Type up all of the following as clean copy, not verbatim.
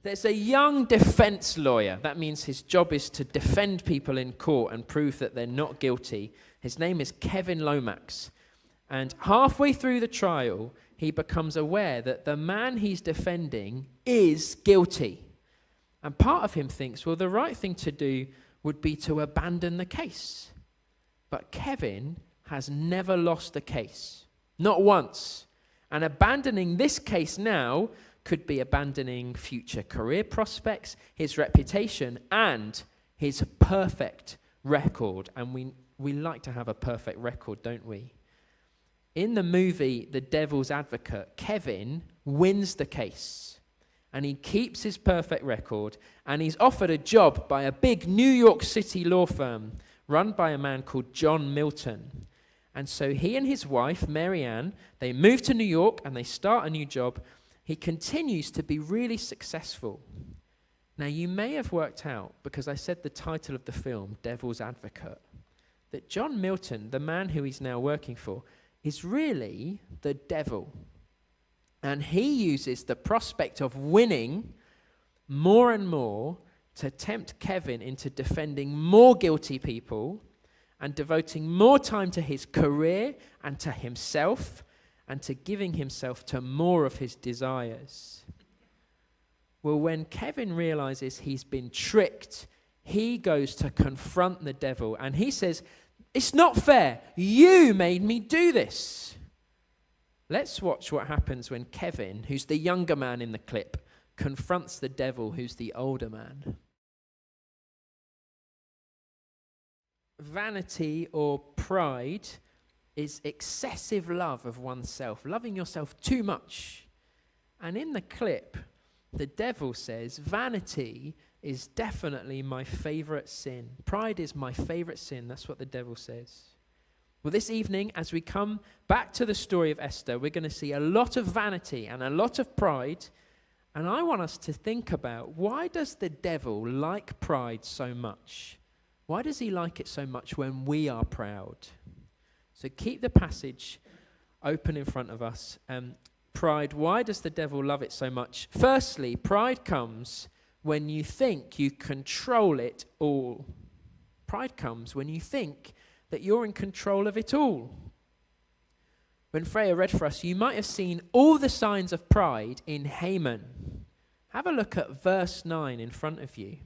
There's a young defense lawyer. That means his job is to defend people in court and prove that they're not guilty. His name is Kevin Lomax. And halfway through the trial, he becomes aware that the man he's defending is guilty. And part of him thinks, well, the right thing to do would be to abandon the case. But Kevin has never lost a case. Not once. And abandoning this case now could be abandoning future career prospects, his reputation, and his perfect record. And we like to have a perfect record, don't we? In the movie The Devil's Advocate, Kevin wins the case. And he keeps his perfect record. And he's offered a job by a big New York City law firm run by a man called John Milton. And so he and his wife, Mary Ann, they move to New York and they start a new job. He continues to be really successful. Now, you may have worked out, because I said the title of the film, Devil's Advocate, that John Milton, the man who he's now working for, is really the devil. And he uses the prospect of winning more and more to tempt Kevin into defending more guilty people and devoting more time to his career and to himself and to giving himself to more of his desires. Well, when Kevin realizes he's been tricked, he goes to confront the devil and he says, "It's not fair. You made me do this." Let's watch what happens when Kevin, who's the younger man in the clip, confronts the devil, who's the older man. Vanity or pride is excessive love of oneself, loving yourself too much. And in the clip, the devil says, vanity is definitely my favorite sin. Pride is my favorite sin. That's what the devil says. Well, this evening, as we come back to the story of Esther, we're going to see a lot of vanity and a lot of pride. And I want us to think about, why does the devil like pride so much? Why does he like it so much when we are proud? So keep the passage open in front of us. Pride, why does the devil love it so much? Firstly, pride comes when you think you control it all. Pride comes when you think that you're in control of it all. When Freya read for us, you might have seen all the signs of pride in Haman. Have a look at verse 9 in front of you.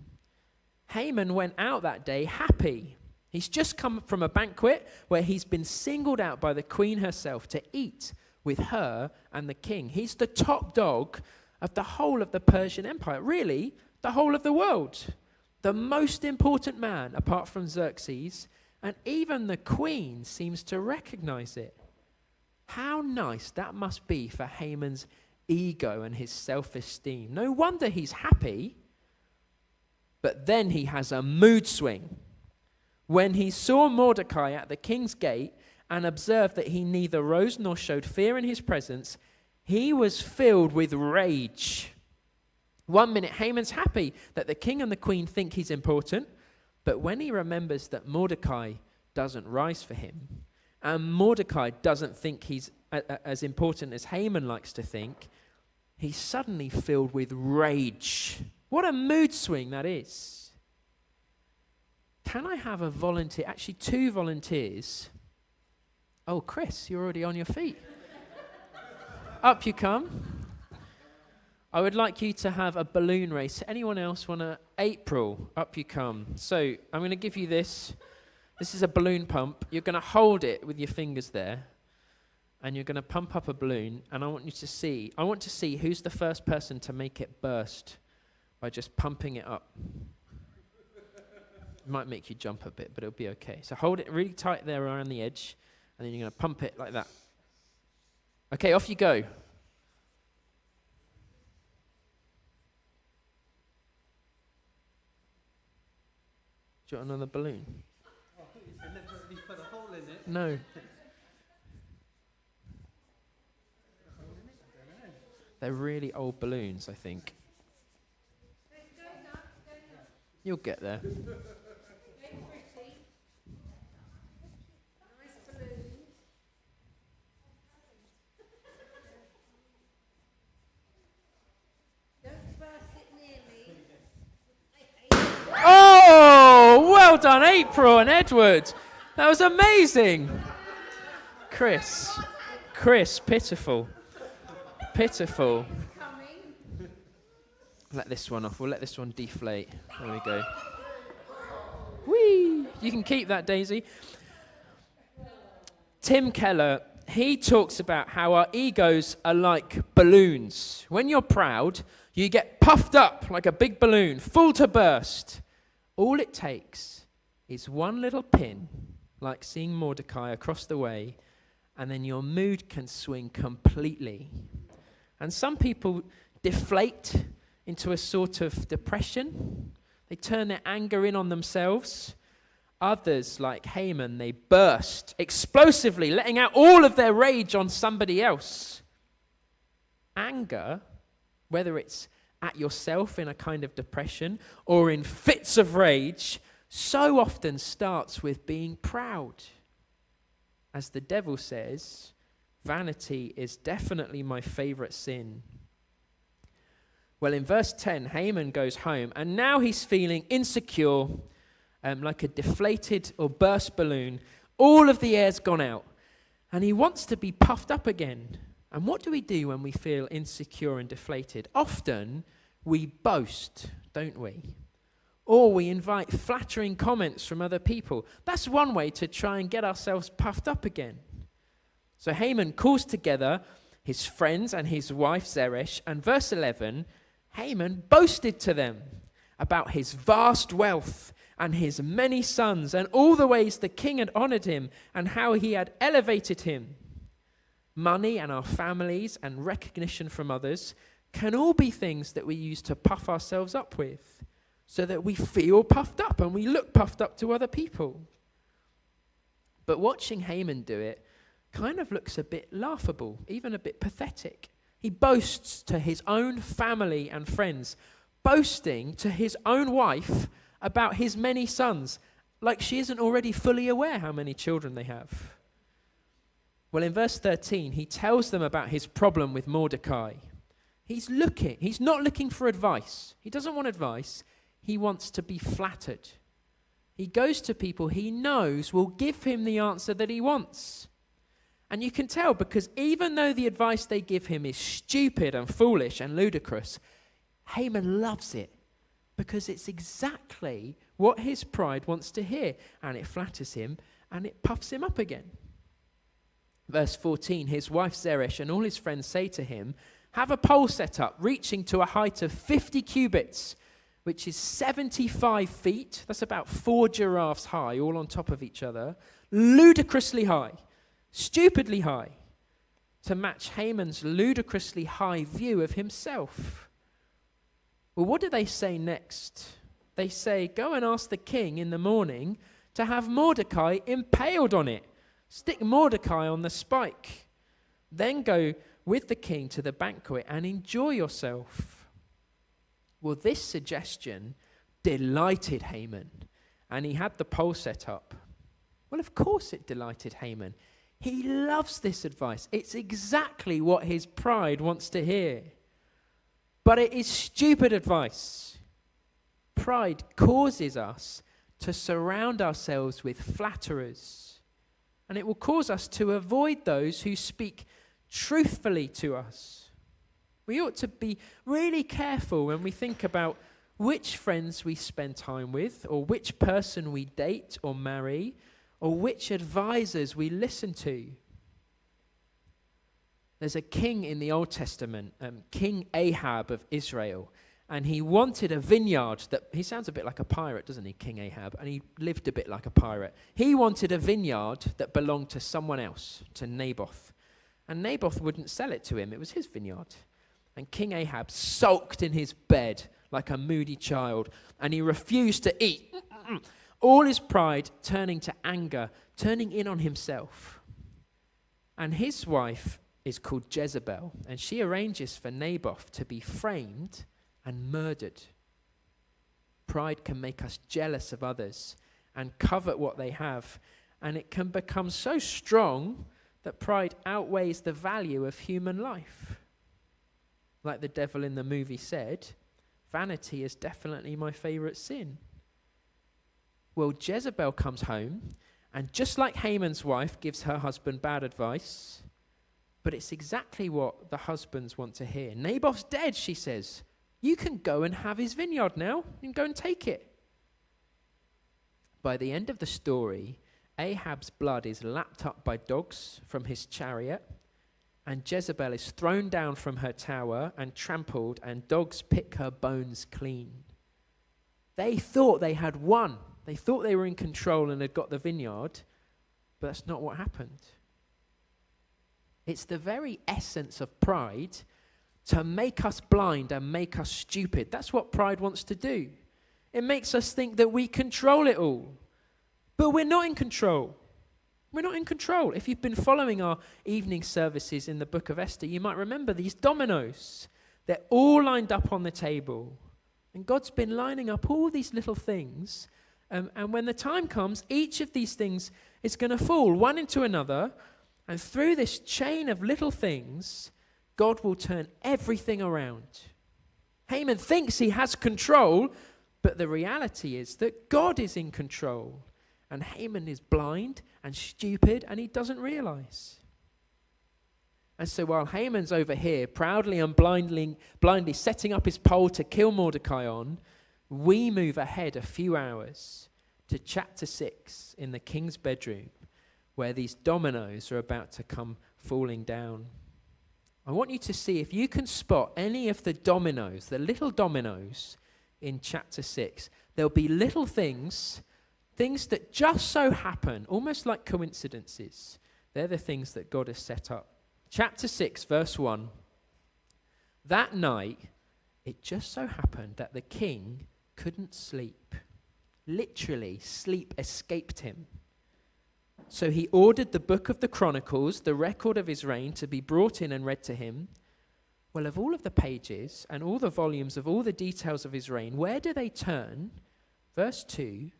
Haman went out that day happy. He's just come from a banquet where he's been singled out by the queen herself to eat with her and the king. He's the top dog of the whole of the Persian Empire, really, the whole of the world. The most important man, apart from Xerxes, and even the queen seems to recognize it. How nice that must be for Haman's ego and his self-esteem. No wonder he's happy. But then he has a mood swing. When he saw Mordecai at the king's gate and observed that he neither rose nor showed fear in his presence, he was filled with rage. 1 minute, Haman's happy that the king and the queen think he's important, but when he remembers that Mordecai doesn't rise for him, and Mordecai doesn't think he's as important as Haman likes to think, he's suddenly filled with rage. What a mood swing that is. Can I have a volunteer? Actually, 2 volunteers. Oh, Chris, you're already on your feet. Up you come. I would like you to have a balloon race. Anyone else want to? April, up you come. So I'm going to give you this. This is a balloon pump. You're going to hold it with your fingers there. And you're going to pump up a balloon. And I want to see who's the first person to make it burst by just pumping it up. It might make you jump a bit, but it'll be okay. So hold it really tight there around the edge, and then you're going to pump it like that. Okay, off you go. Do you want another balloon? Oh, I thought you said deliberately put a hole in it. No. They're really old balloons, I think. You'll get there. Don't burst it nearly. done, April and Edward. That was amazing. Chris, pitiful. Pitiful. Let this one off. We'll let this one deflate. There we go. Whee! You can keep that, Daisy. Tim Keller, he talks about how our egos are like balloons. When you're proud, you get puffed up like a big balloon, full to burst. All it takes is one little pin, like seeing Mordecai across the way, and then your mood can swing completely. And some people deflate into a sort of depression. They turn their anger in on themselves. Others, like Haman, they burst explosively, letting out all of their rage on somebody else. Anger, whether it's at yourself in a kind of depression or in fits of rage, so often starts with being proud. As the devil says, vanity is definitely my favorite sin. Well, in verse 10, Haman goes home, and now he's feeling insecure, like a deflated or burst balloon. All of the air's gone out, and he wants to be puffed up again. And what do we do when we feel insecure and deflated? Often, we boast, don't we? Or we invite flattering comments from other people. That's one way to try and get ourselves puffed up again. So Haman calls together his friends and his wife Zeresh, and verse 11, Haman boasted to them about his vast wealth and his many sons and all the ways the king had honored him and how he had elevated him. Money and our families and recognition from others can all be things that we use to puff ourselves up with so that we feel puffed up and we look puffed up to other people. But watching Haman do it kind of looks a bit laughable, even a bit pathetic. He boasts to his own family and friends, boasting to his own wife about his many sons, like she isn't already fully aware how many children they have. Well, in verse 13, he tells them about his problem with Mordecai. He's not looking for advice. He doesn't want advice. He wants to be flattered. He goes to people he knows will give him the answer that he wants. And you can tell because even though the advice they give him is stupid and foolish and ludicrous, Haman loves it because it's exactly what his pride wants to hear. And it flatters him and it puffs him up again. Verse 14, his wife Zeresh and all his friends say to him, have a pole set up reaching to a height of 50 cubits, which is 75 feet. That's about 4 giraffes high, all on top of each other. Ludicrously high. Stupidly high, to match Haman's ludicrously high view of himself. Well, what do they say next? They say, go and ask the king in the morning to have Mordecai impaled on it. Stick Mordecai on the spike. Then go with the king to the banquet and enjoy yourself. Well, this suggestion delighted Haman, and he had the pole set up. Well, of course it delighted Haman. He loves this advice. It's exactly what his pride wants to hear. But it is stupid advice. Pride causes us to surround ourselves with flatterers. And it will cause us to avoid those who speak truthfully to us. We ought to be really careful when we think about which friends we spend time with, or which person we date or marry, or which advisors we listen to. There's a king in the Old Testament, King Ahab of Israel, and he wanted a vineyard that, he sounds a bit like a pirate, doesn't he, King Ahab, and he lived a bit like a pirate. He wanted a vineyard that belonged to someone else, to Naboth, and Naboth wouldn't sell it to him, it was his vineyard. And King Ahab sulked in his bed like a moody child, and he refused to eat. All his pride turning to anger, turning in on himself. And his wife is called Jezebel, and she arranges for Naboth to be framed and murdered. Pride can make us jealous of others and covet what they have, and it can become so strong that pride outweighs the value of human life. Like the devil in the movie said, vanity is definitely my favorite sin. Well, Jezebel comes home, and just like Haman's wife gives her husband bad advice, but it's exactly what the husbands want to hear. Naboth's dead, she says. You can go and have his vineyard now. You can go and take it. By the end of the story, Ahab's blood is lapped up by dogs from his chariot, and Jezebel is thrown down from her tower and trampled, and dogs pick her bones clean. They thought they had won. They thought they were in control and had got the vineyard, but that's not what happened. It's the very essence of pride to make us blind and make us stupid. That's what pride wants to do. It makes us think that we control it all. But we're not in control. We're not in control. If you've been following our evening services in the book of Esther, you might remember these dominoes. They're all lined up on the table. And God's been lining up all these little things. And when the time comes, each of these things is going to fall one into another. And through this chain of little things, God will turn everything around. Haman thinks he has control, but the reality is that God is in control. And Haman is blind and stupid, and he doesn't realize. And so while Haman's over here proudly and blindly setting up his pole to kill Mordecai on, we move ahead a few hours to chapter 6 in the king's bedroom, where these dominoes are about to come falling down. I want you to see if you can spot any of the dominoes, the little dominoes in chapter 6. There'll be little things that just so happen, almost like coincidences. They're the things that God has set up. Chapter 6, verse 1. That night, it just so happened that the king couldn't sleep. Literally, sleep escaped him. So he ordered the book of the Chronicles, the record of his reign, to be brought in and read to him. Well, of all of the pages and all the volumes of all the details of his reign, where do they turn? Verse 2,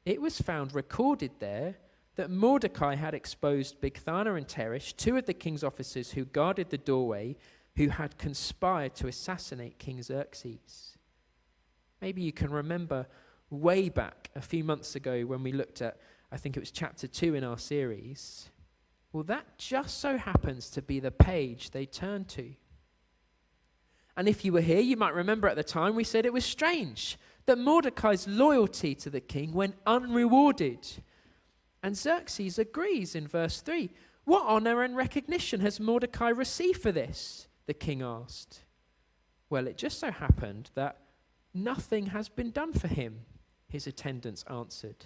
it was found recorded there that Mordecai had exposed Bigthana and Teresh, two of the king's officers who guarded the doorway, who had conspired to assassinate King Xerxes. Maybe you can remember way back a few months ago when we looked at, I think it was chapter 2 in our series. Well, that just so happens to be the page they turned to. And if you were here, you might remember at the time we said it was strange that Mordecai's loyalty to the king went unrewarded. And Xerxes agrees in verse 3. What honor and recognition has Mordecai received for this? The king asked. Well, it just so happened that nothing has been done for him, his attendants answered.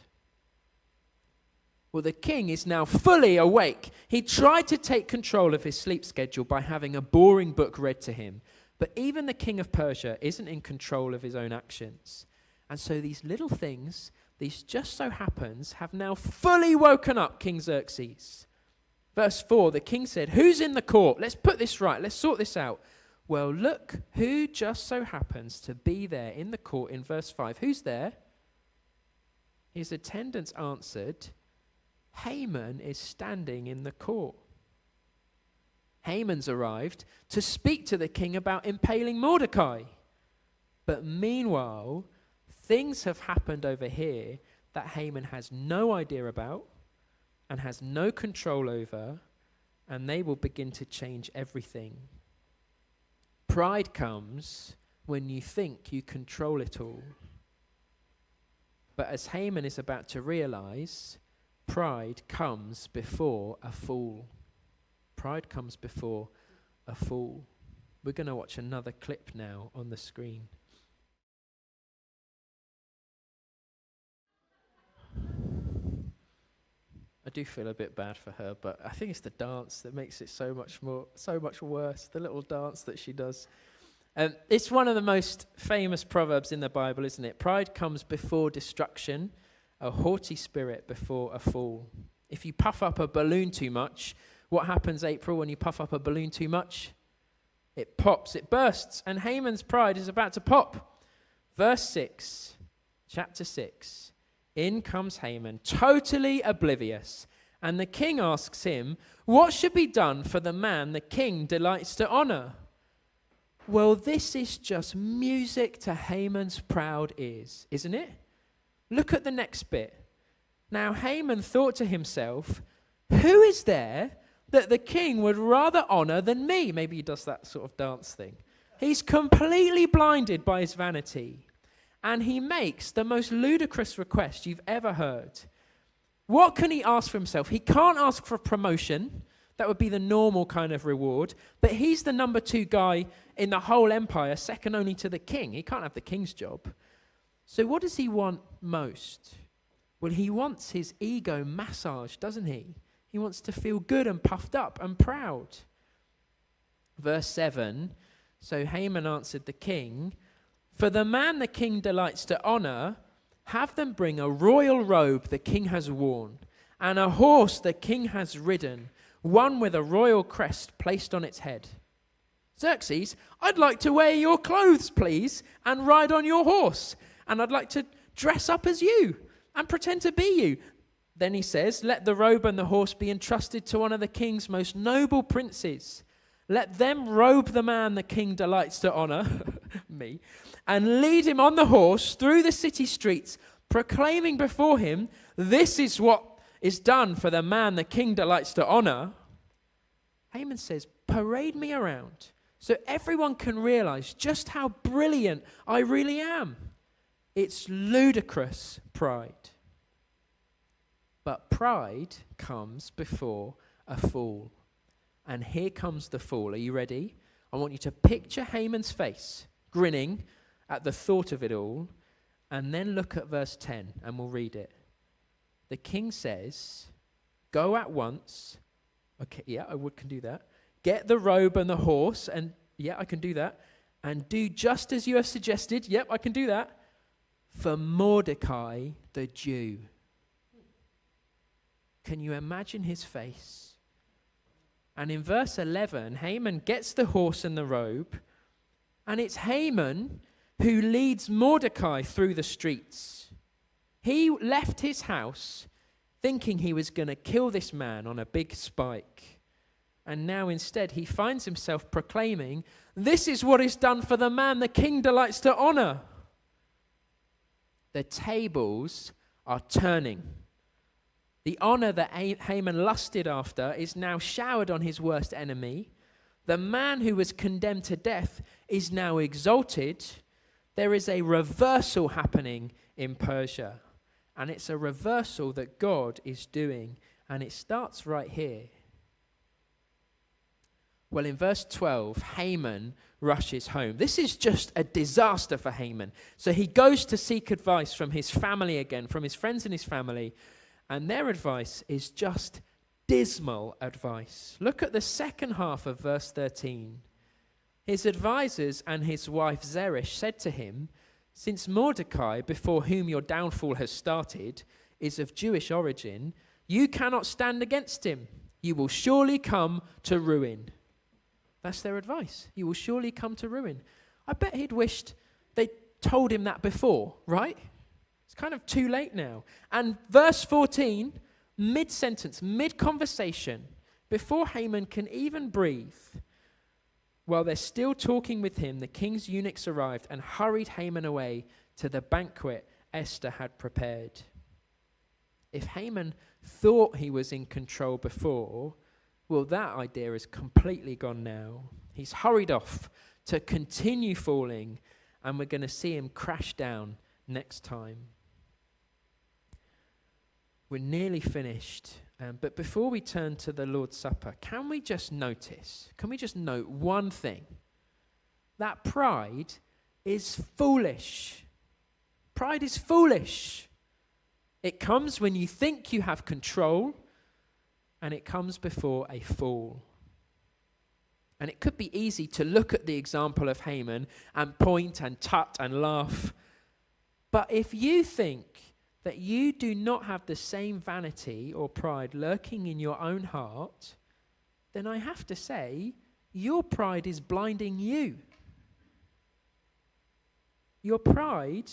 Well, the king is now fully awake. He tried to take control of his sleep schedule by having a boring book read to him. But even the king of Persia isn't in control of his own actions. And so these little things, these just so happens, have now fully woken up King Xerxes. Verse 4, the king said, who's in the court? Let's put this right. Let's sort this out. Well, look who just so happens to be there in the court in verse 5. Who's there? His attendants answered, Haman is standing in the court. Haman's arrived to speak to the king about impaling Mordecai. But meanwhile, things have happened over here that Haman has no idea about and has no control over, and they will begin to change everything. Pride comes when you think you control it all. But as Haman is about to realize, pride comes before a fall. Pride comes before a fall. We're going to watch another clip now on the screen. I do feel a bit bad for her, but I think it's the dance that makes it so much worse. The little dance that she does. It's one of the most famous proverbs in the Bible, isn't it? Pride comes before destruction, a haughty spirit before a fall. If you puff up a balloon too much, what happens, April, when you puff up a balloon too much? It pops, it bursts, and Haman's pride is about to pop. Verse 6, chapter 6. In comes Haman, totally oblivious, and the king asks him, what should be done for the man the king delights to honor? Well, this is just music to Haman's proud ears, isn't it? Look at the next bit. Now Haman thought to himself, who is there that the king would rather honor than me? Maybe he does that sort of dance thing. He's completely blinded by his vanity. And he makes the most ludicrous request you've ever heard. What can he ask for himself? He can't ask for a promotion. That would be the normal kind of reward. But he's the number 2 guy in the whole empire, second only to the king. He can't have the king's job. So what does he want most? Well, he wants his ego massaged, doesn't he? He wants to feel good and puffed up and proud. Verse 7, so Haman answered the king, for the man the king delights to honor, have them bring a royal robe the king has worn, and a horse the king has ridden, one with a royal crest placed on its head. Xerxes, I'd like to wear your clothes, please, and ride on your horse. And I'd like to dress up as you and pretend to be you. Then he says, let the robe and the horse be entrusted to one of the king's most noble princes. Let them robe the man the king delights to honor, me, and lead him on the horse through the city streets, proclaiming before him, this is what is done for the man the king delights to honor. Haman says, parade me around so everyone can realize just how brilliant I really am. It's ludicrous pride. But pride comes before a fall. And here comes the fall. Are you ready? I want you to picture Haman's face, grinning at the thought of it all, and then look at verse 10, and we'll read it. The king says, go at once. Okay, yeah, can do that. Get the robe and the horse, and yeah, I can do that. And do just as you have suggested. Yep, I can do that. For Mordecai, the Jew. Can you imagine his face? And in verse 11, Haman gets the horse and the robe, and it's Haman who leads Mordecai through the streets. He left his house thinking he was going to kill this man on a big spike. And now instead he finds himself proclaiming, this is what is done for the man the king delights to honor. The tables are turning. The honor that Haman lusted after is now showered on his worst enemy. The man who was condemned to death is now exalted. There is a reversal happening in Persia. And it's a reversal that God is doing. And it starts right here. Well, in verse 12, Haman rushes home. This is just a disaster for Haman. So he goes to seek advice from his family again, from his friends and his family. And their advice is just dismal advice. Look at the second half of verse 13. His advisors and his wife Zeresh said to him, since Mordecai, before whom your downfall has started, is of Jewish origin, you cannot stand against him. You will surely come to ruin. That's their advice. You will surely come to ruin. I bet he'd wished they told him that before, right? It's kind of too late now. And verse 14, mid-sentence, mid-conversation, before Haman can even breathe, while they're still talking with him, the king's eunuchs arrived and hurried Haman away to the banquet Esther had prepared. If Haman thought he was in control before, well, that idea is completely gone now. He's hurried off to continue falling, and we're going to see him crash down next time. We're nearly finished, but before we turn to the Lord's Supper, can we just note one thing? That pride is foolish. Pride is foolish. It comes when you think you have control, and it comes before a fall. And it could be easy to look at the example of Haman and point and tut and laugh. But if you think that you do not have the same vanity or pride lurking in your own heart, then I have to say, your pride is blinding you. Your pride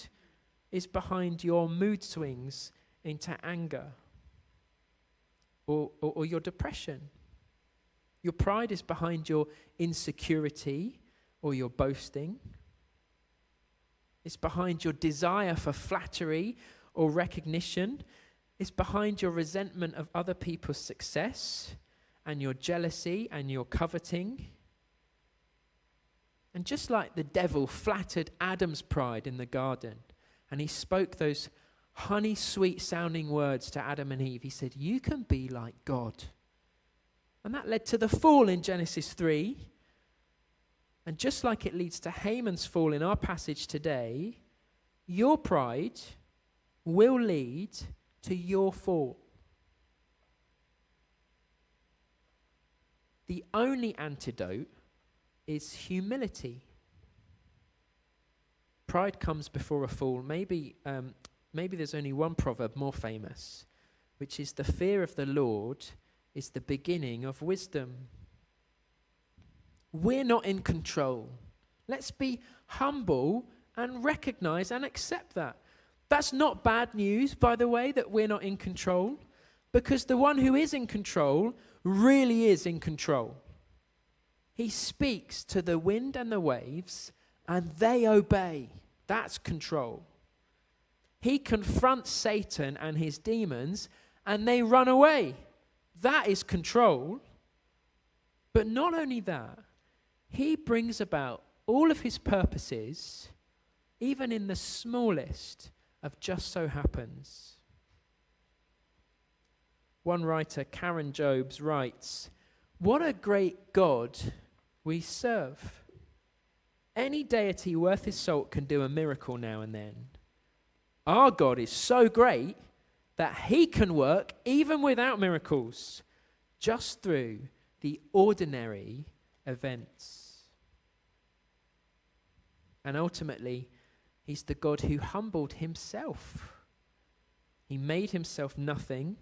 is behind your mood swings into anger or your depression. Your pride is behind your insecurity or your boasting. It's behind your desire for flattery or recognition. It's behind your resentment of other people's success and your jealousy and your coveting. And just like the devil flattered Adam's pride in the garden, and he spoke those honey sweet sounding words to Adam and Eve, he said, you can be like God. And that led to the fall in Genesis 3. And just like it leads to Haman's fall in our passage today, your pride will lead to your fall. The only antidote is humility. Pride comes before a fall. Maybe there's only one proverb more famous, which is the fear of the Lord is the beginning of wisdom. We're not in control. Let's be humble and recognize and accept that. That's not bad news, by the way, that we're not in control, because the one who is in control really is in control. He speaks to the wind and the waves, and they obey. That's control. He confronts Satan and his demons, and they run away. That is control. But not only that, he brings about all of his purposes, even in the smallest of just so happens. One writer, Karen Jobes, writes, "What a great God we serve. Any deity worth his salt can do a miracle now and then. Our God is so great that he can work even without miracles, just through the ordinary events." And ultimately, he's the God who humbled himself. He made himself nothing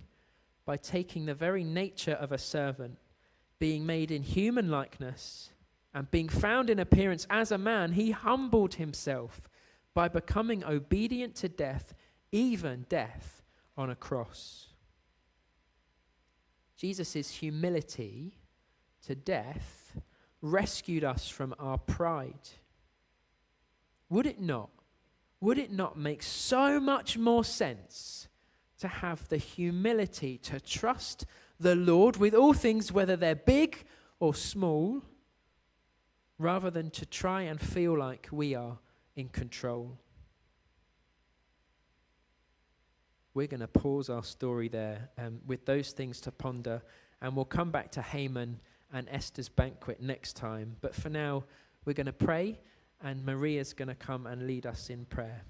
by taking the very nature of a servant, being made in human likeness, and being found in appearance as a man. He humbled himself by becoming obedient to death, even death on a cross. Jesus' humility to death rescued us from our pride. Would it not make so much more sense to have the humility to trust the Lord with all things, whether they're big or small, rather than to try and feel like we are in control? We're going to pause our story there with those things to ponder, and we'll come back to Haman and Esther's banquet next time. But for now, we're going to pray, and Maria's going to come and lead us in prayer.